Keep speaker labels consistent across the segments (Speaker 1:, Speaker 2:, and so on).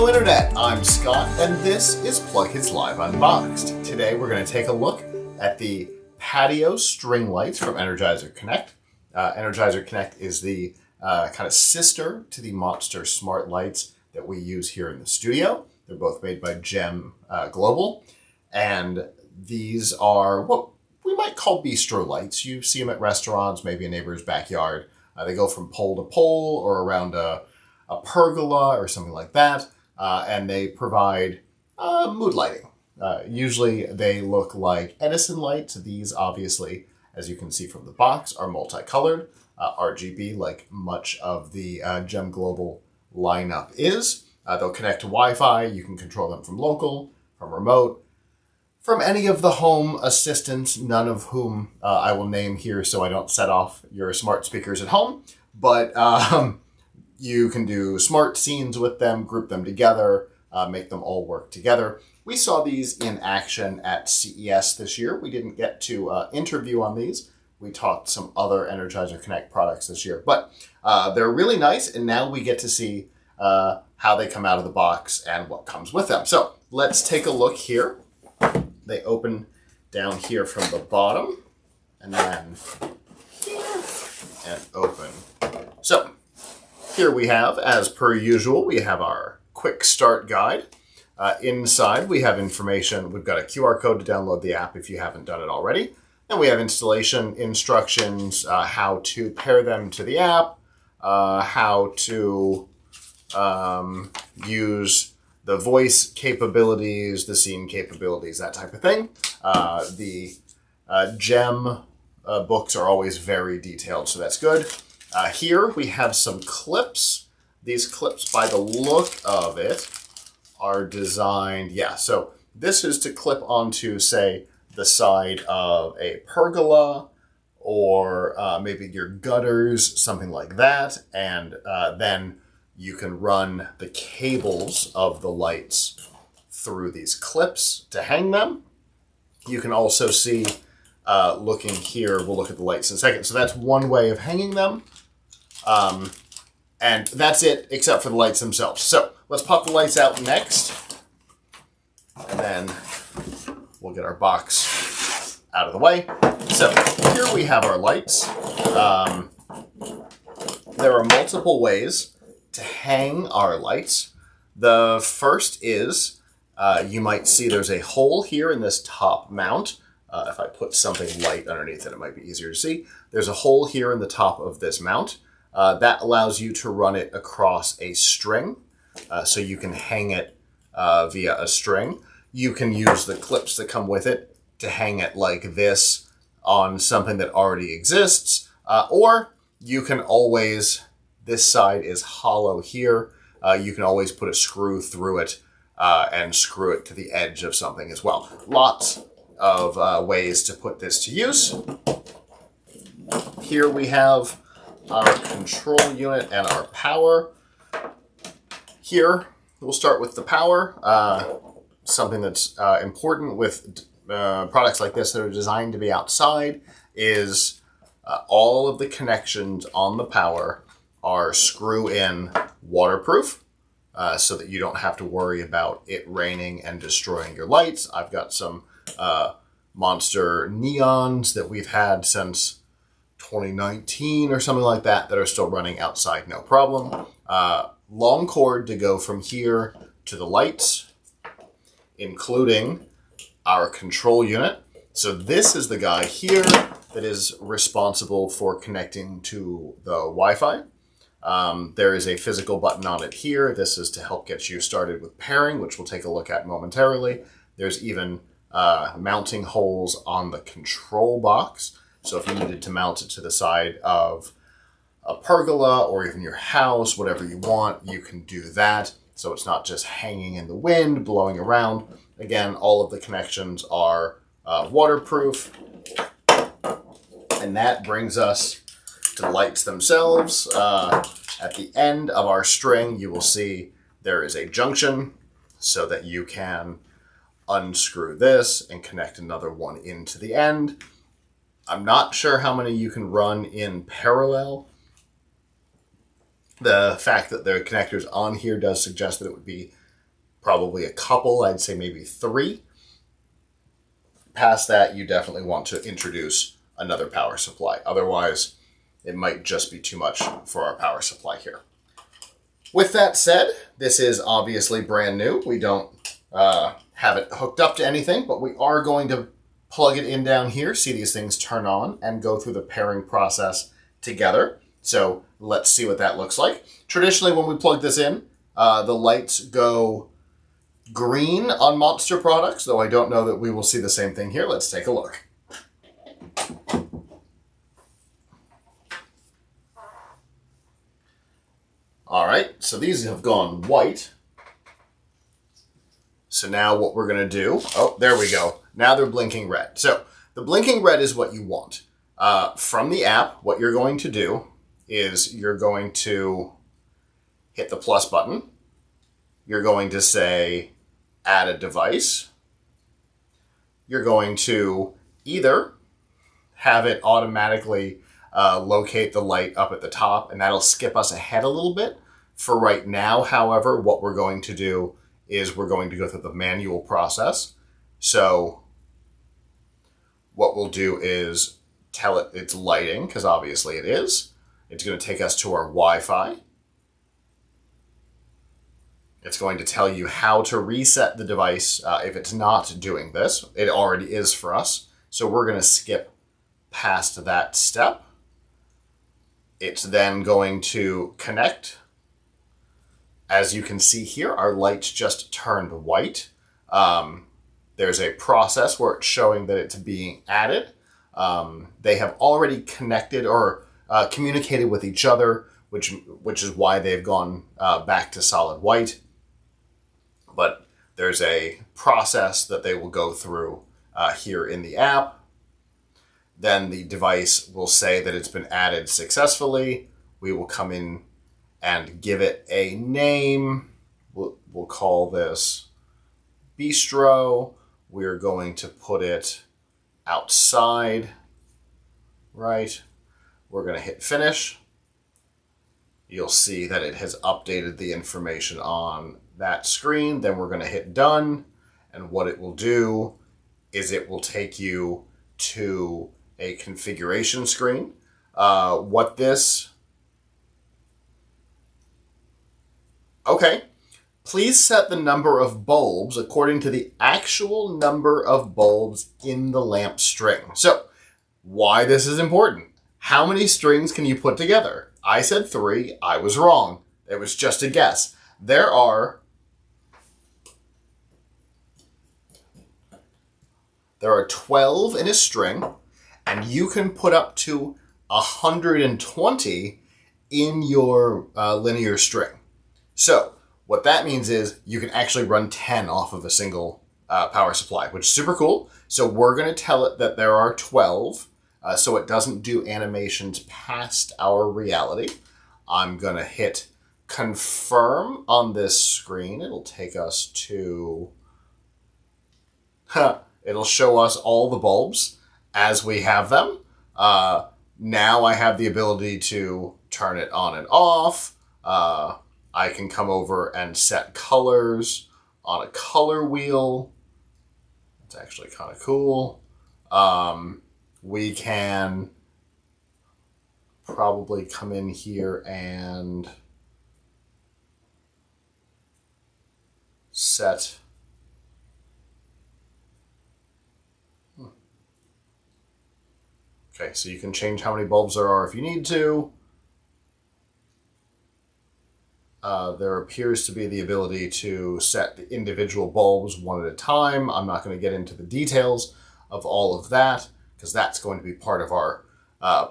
Speaker 1: Hello Internet, I'm Scott and this is PLUGHITZ Live Unboxed. Today we're going to take a look at the Patio string lights from Energizer Connect. Energizer Connect is the kind of sister to the Monster Smart Lights that we use here in the studio. They're both made by GEM Global, and these are what we might call bistro lights. You see them at restaurants, maybe a neighbor's backyard. They go from pole to pole or around a pergola or something like that, and they provide mood lighting. Usually they look like Edison lights. These obviously, as you can see from the box, are multicolored, RGB, like much of the GEM Global lineup is. They'll connect to Wi-Fi. You can control them from local, from remote, from any of the home assistants, none of whom I will name here so I don't set off your smart speakers at home. But you can do smart scenes with them, group them together, make them all work together. We saw these in action at CES this year. We didn't get to interview on these. We talked some other Energizer Connect products this year. But they're really nice, and now we get to see how they come out of the box and what comes with them. So let's take a look here. They open down here from the bottom, and then here, and open. So here we have, as per usual, we have our quick start guide. Inside we have information. We've got a QR code to download the app if you haven't done it already. And we have installation instructions, how to pair them to the app, how to use the voice capabilities, the scene capabilities, that type of thing. The GEM books are always very detailed, so that's good. Here we have some clips. These clips, by the look of it, are designed, so this is to clip onto, say, the side of a pergola, or maybe your gutters, something like that, and then you can run the cables of the lights through these clips to hang them. You can also see, looking here, we'll look at the lights in a second. So that's one way of hanging them. And that's it, except for the lights themselves. So let's pop the lights out next. And then we'll get our box out of the way. So here we have our lights. There are multiple ways to hang our lights. The first is, you might see there's a hole here in this top mount. If I put something light underneath it, it might be easier to see. There's a hole here in the top of this mount. That allows you to run it across a string, so you can hang it via a string. You can use the clips that come with it to hang it like this on something that already exists, or you can always, this side is hollow here, you can always put a screw through it and screw it to the edge of something as well. Lots of ways to put this to use. Here we have our control unit and our power. Here, we'll start with the power. Something that's important with products like this that are designed to be outside is all of the connections on the power are screw-in waterproof, so that you don't have to worry about it raining and destroying your lights. I've got some Monster neons that we've had since 2019 or something like that that are still running outside, no problem. Long cord to go from here to the lights, including our control unit. So this is the guy here that is responsible for connecting to the Wi-Fi. There is a physical button on it here. This is to help get you started with pairing, which we'll take a look at momentarily. There's even mounting holes on the control box. So if you needed to mount it to the side of a pergola or even your house, whatever you want, you can do that. So it's not just hanging in the wind, blowing around. Again, all of the connections are waterproof. And that brings us to the lights themselves. At the end of our string, you will see there is a junction so that you can unscrew this and connect another one into the end. I'm not sure how many you can run in parallel. The fact that the connector's on here does suggest that it would be probably a couple, I'd say maybe 3. Past that, you definitely want to introduce another power supply. Otherwise, it might just be too much for our power supply here. With that said, this is obviously brand new. We don't have it hooked up to anything, but we are going to plug it in down here, see these things turn on, and go through the pairing process together. So let's see what that looks like. Traditionally, when we plug this in, the lights go green on Monster products, though I don't know that we will see the same thing here. Let's take a look. All right, so these have gone white. So now what we're going to do, oh, there we go. Now they're blinking red. So the blinking red is what you want. From the app, what you're going to do is you're going to hit the plus button. You're going to say, add a device. You're going to either have it automatically locate the light up at the top, and that'll skip us ahead a little bit. For right now, however, what we're going to do is we're going to go through the manual process. So what we'll do is tell it it's lighting, because obviously it is. It's going to take us to our Wi-Fi. It's going to tell you how to reset the device if it's not doing this. It already is for us. So we're going to skip past that step. It's then going to connect. As you can see here, our lights just turned white. There's a process where it's showing that it's being added. They have already connected or communicated with each other, which is why they've gone back to solid white. But there's a process that they will go through here in the app. Then the device will say that it's been added successfully. We will come in and give it a name. We'll call this Bistro. We're going to put it outside, right? We're going to hit finish. You'll see that it has updated the information on that screen. Then we're going to hit done. And what it will do is it will take you to a configuration screen. Okay. Please set the number of bulbs according to the actual number of bulbs in the lamp string. So, why this is important. How many strings can you put together? I said 3. I was wrong. It was just a guess. There are 12 in a string, and you can put up to 120 in your linear string. So what that means is you can actually run 10 off of a single power supply, which is super cool. So we're going to tell it that there are 12, so it doesn't do animations past our reality. I'm going to hit confirm on this screen. It'll take us to... It'll show us all the bulbs as we have them. Now I have the ability to turn it on and off. I can come over and set colors on a color wheel. That's actually kind of cool. We can probably come in here and set... Okay, so you can change how many bulbs there are if you need to. There appears to be the ability to set the individual bulbs one at a time. I'm not going to get into the details of all of that because that's going to be part of our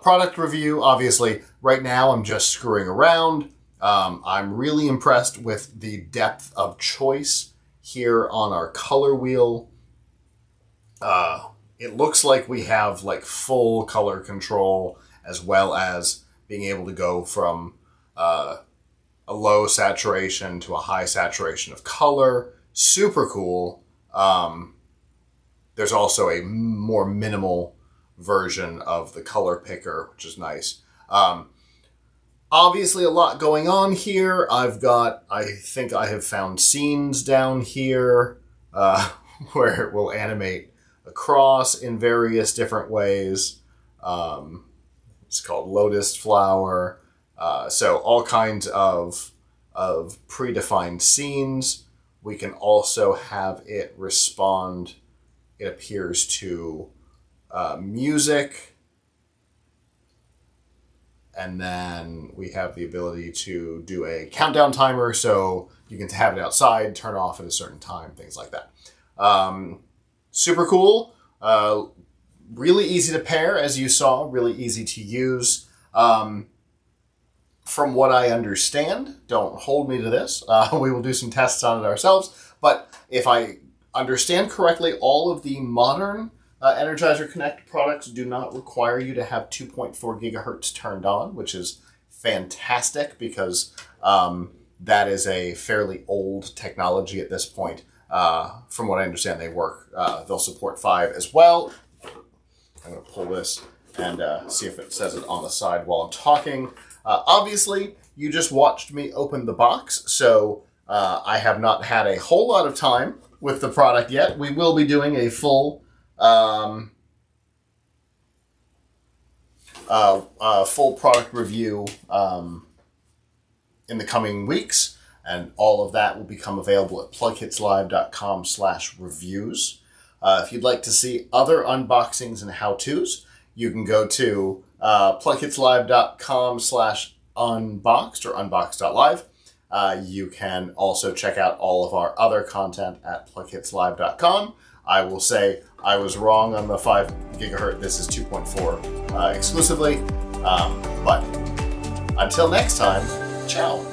Speaker 1: product review. Obviously, right now I'm just screwing around. I'm really impressed with the depth of choice here on our color wheel. It looks like we have like full color control as well as being able to go from a low saturation to a high saturation of color. Super cool. There's also a more minimal version of the color picker, which is nice. Obviously a lot going on here. I think I have found scenes down here where it will animate across in various different ways. It's called Lotus Flower. So all kinds of predefined scenes. We can also have it respond, it appears, to music. And then we have the ability to do a countdown timer, so you can have it outside, turn off at a certain time, things like that. Super cool. Really easy to pair, as you saw, really easy to use. From what I understand, don't hold me to this, we will do some tests on it ourselves, but if I understand correctly, all of the modern Energizer Connect products do not require you to have 2.4 gigahertz turned on, which is fantastic because that is a fairly old technology at this point. From what I understand, they'll support 5 as well. I'm going to pull this and see if it says it on the side while I'm talking. Obviously, you just watched me open the box, so I have not had a whole lot of time with the product yet. We will be doing a full full product review in the coming weeks, and all of that will become available at PLUGHITZlive.com/reviews. If you'd like to see other unboxings and how-tos, you can go to PLUGHITZlive.com/unboxed or unboxed.live. You can also check out all of our other content at PLUGHITZlive.com. I will say I was wrong on the 5 gigahertz. This is 2.4 exclusively. But until next time, ciao.